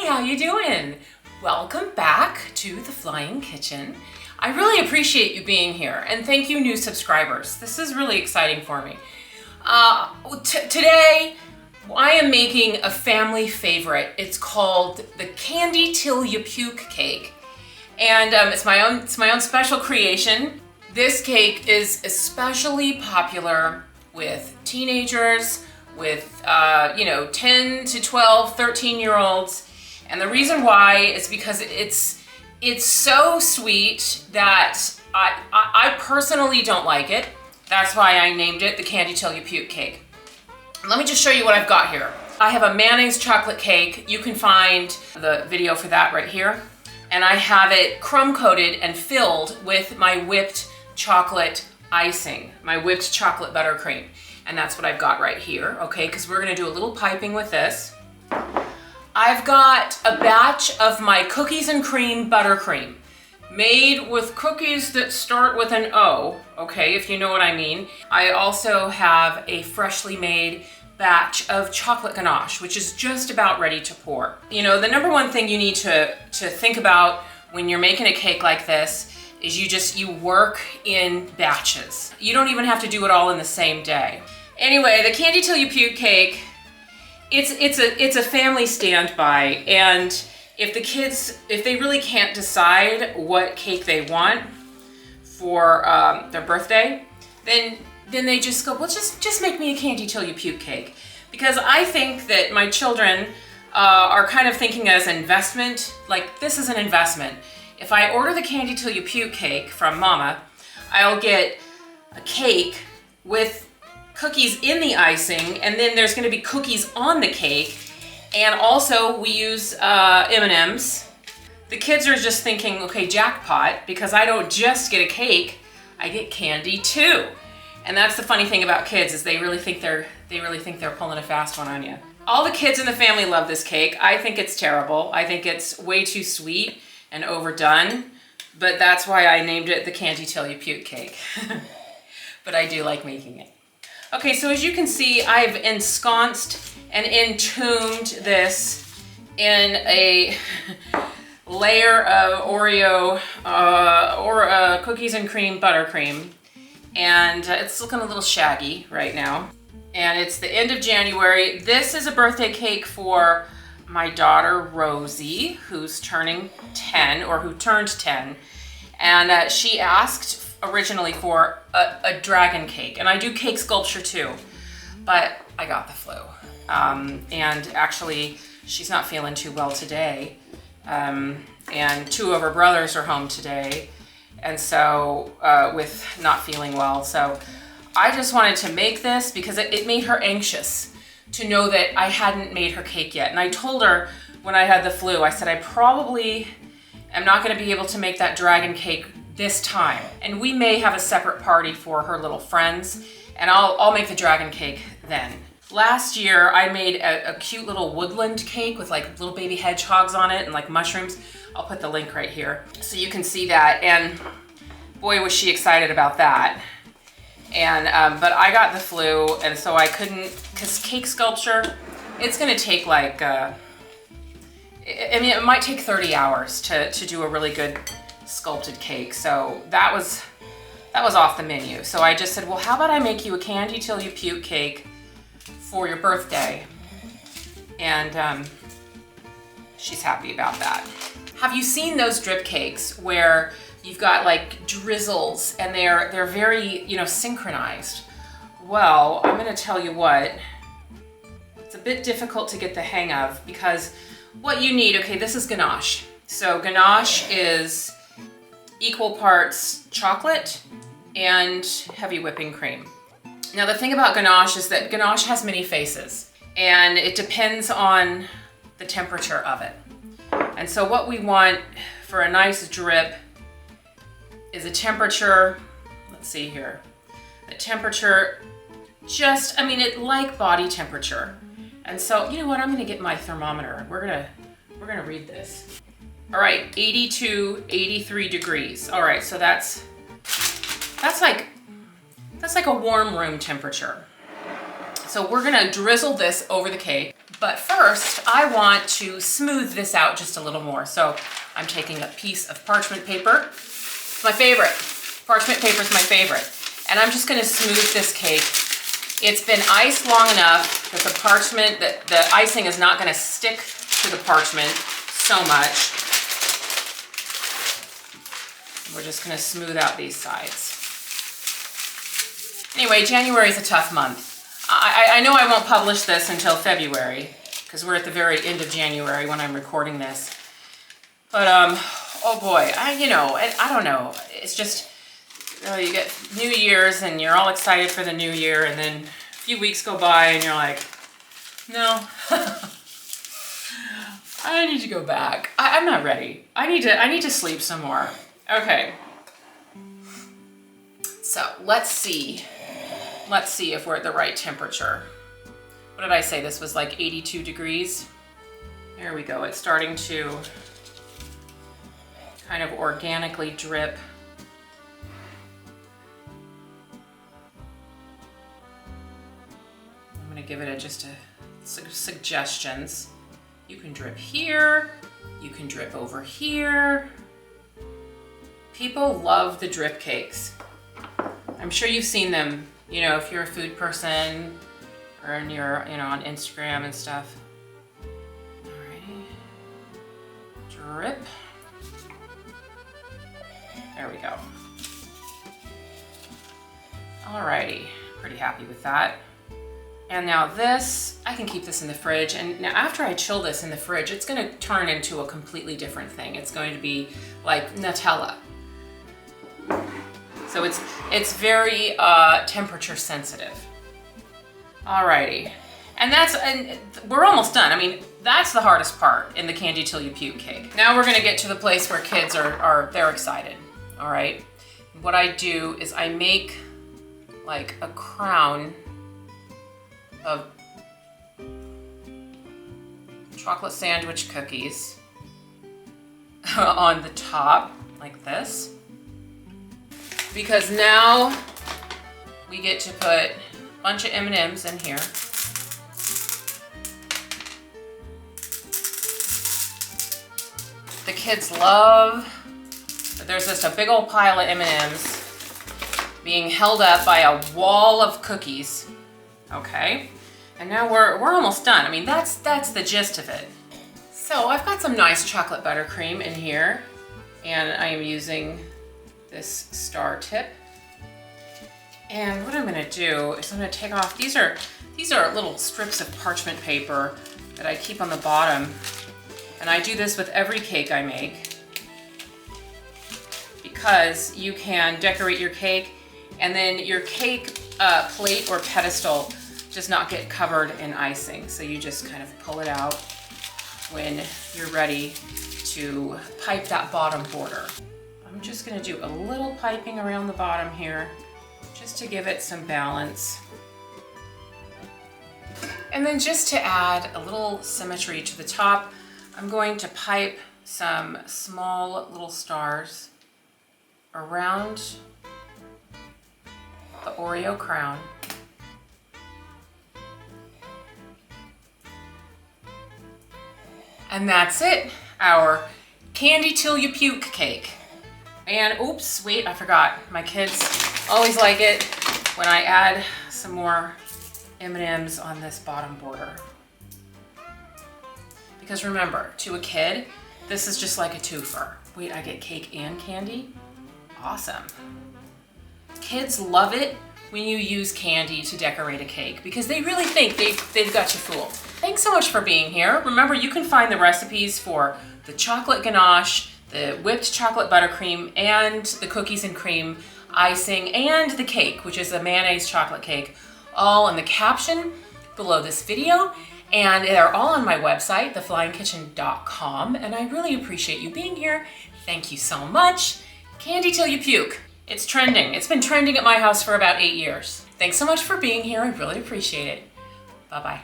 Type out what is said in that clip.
Hi, how you doing? Welcome back to the Flying Kitchen. I really appreciate you being here, and thank you new subscribers. This is really exciting for me. Today, I am making a family favorite. It's called the Candy Till You Puke cake. And it's my own special creation. This cake is especially popular with teenagers, with 10 to 12, 13-year-olds. And the reason why is because it's so sweet that I personally don't like it. That's why I named it the Candy Till You Puke cake. Let me just show you what I've got here. I have a mayonnaise chocolate cake. You can find the video for that right here. And I have it crumb coated and filled with my whipped chocolate icing, my whipped chocolate buttercream. And that's what I've got right here, okay? Because we're gonna do a little piping with this. I've got a batch of my cookies and cream buttercream made with cookies that start with an O, okay, if you know what I mean. I also have a freshly made batch of chocolate ganache, which is just about ready to pour. You know, the number one thing you need to think about when you're making a cake like this is you work in batches. You don't even have to do it all in the same day. Anyway, the Candy Till You Puke cake, it's a family standby, and if the kids, if they really can't decide what cake they want for their birthday, then they just go, well, just make me a Candy Till You Puke cake. Because I think that my children are kind of thinking as an investment, like this is an investment. If I order the Candy Till You Puke cake from Mama, I'll get a cake with cookies in the icing, and then there's gonna be cookies on the cake, and also we use M&Ms. The kids are just thinking, okay, jackpot, because I don't just get a cake, I get candy too. And that's the funny thing about kids, is they really think they're pulling a fast one on you. All the kids in the family love this cake. I think it's terrible. I think it's way too sweet and overdone, but that's why I named it the Candy Till You Puke cake. But I do like making it. Okay, so as you can see, I've ensconced and entombed this in a layer of Oreo or cookies and cream buttercream, and it's looking a little shaggy right now. And it's the end of January. This is a birthday cake for my daughter Rosie, who's turning 10, or who turned 10, and she asked originally for a dragon cake, and I do cake sculpture too, but I got the flu, and actually she's not feeling too well today, and two of her brothers are home today, and so with not feeling well, so I just wanted to make this because it made her anxious to know that I hadn't made her cake yet. And I told her when I had the flu, I said, I probably am not gonna be able to make that dragon cake this time. And we may have a separate party for her little friends, and I'll make the dragon cake then. Last year, I made a cute little woodland cake with like little baby hedgehogs on it and like mushrooms. I'll put the link right here so you can see that. And boy, was she excited about that. And but I got the flu, and so I couldn't, because cake sculpture, it's gonna take like, I mean, it might take 30 hours to do a really good sculpted cake. So that was off the menu. So I just said, well, how about I make you a Candy Till You Puke cake for your birthday? And she's happy about that. Have you seen those drip cakes where you've got like drizzles and they're very, synchronized? Well, I'm gonna tell you what, it's a bit difficult to get the hang of, because what you need, okay, this is ganache. So ganache is equal parts chocolate and heavy whipping cream. Now the thing about ganache is that ganache has many faces, and it depends on the temperature of it. And so what we want for a nice drip is a temperature, let's see here, a temperature just, it like body temperature. And so, you know what, I'm gonna get my thermometer. We're gonna read this. All right, 82, 83 degrees. All right, so that's like a warm room temperature. So we're gonna drizzle this over the cake. But first, I want to smooth this out just a little more. So I'm taking a piece of parchment paper. It's my favorite. Parchment paper is my favorite. And I'm just gonna smooth this cake. It's been iced long enough that the parchment, that the icing is not gonna stick to the parchment so much. We're just gonna smooth out these sides. Anyway, January is a tough month. I know I won't publish this until February because we're at the very end of January when I'm recording this. But oh boy, I don't know. It's just, you get New Year's and you're all excited for the new year, and then a few weeks go by and you're like, no, I need to go back. I'm not ready. I need to sleep some more. Okay. So let's see if we're at the right temperature. What did I say? This was like 82 degrees. There we go. It's starting to kind of organically drip. I'm gonna give it just suggestions. You can drip here. You can drip over here. People love the drip cakes. I'm sure you've seen them, if you're a food person or you're, on Instagram and stuff. Alrighty. Drip. There we go. Alrighty, pretty happy with that. And now this, I can keep this in the fridge. And now after I chill this in the fridge, it's gonna turn into a completely different thing. It's going to be like Nutella. So it's very temperature sensitive. Alrighty, and we're almost done. I mean, that's the hardest part in the Candy Till You Puke cake. Now we're gonna get to the place where kids they're excited. All right, what I do is I make like a crown of chocolate sandwich cookies on the top like this. Because now we get to put a bunch of M&Ms in here. The kids love that there's just a big old pile of M&Ms being held up by a wall of cookies. Okay, and now we're almost done. I mean, that's the gist of it. So I've got some nice chocolate buttercream in here, and I am using this star tip. And what I'm gonna do is I'm gonna take off, these are little strips of parchment paper that I keep on the bottom. And I do this with every cake I make because you can decorate your cake and then your cake plate or pedestal does not get covered in icing. So you just kind of pull it out when you're ready to pipe that bottom border. I'm just gonna do a little piping around the bottom here just to give it some balance. And then just to add a little symmetry to the top, I'm going to pipe some small little stars around the Oreo crown. And that's it, our Candy Till You Puke cake. And oops, wait, I forgot. My kids always like it when I add some more M&Ms on this bottom border. Because remember, to a kid, this is just like a twofer. Wait, I get cake and candy? Awesome. Kids love it when you use candy to decorate a cake because they really think they've got you fooled. Thanks so much for being here. Remember, you can find the recipes for the chocolate ganache, the whipped chocolate buttercream, and the cookies and cream icing, and the cake, which is a mayonnaise chocolate cake, all in the caption below this video. And they're all on my website, theflyingkitchen.com, and I really appreciate you being here. Thank you so much. Candy Till You Puke. It's trending. It's been trending at my house for about 8 years. Thanks so much for being here. I really appreciate it. Bye-bye.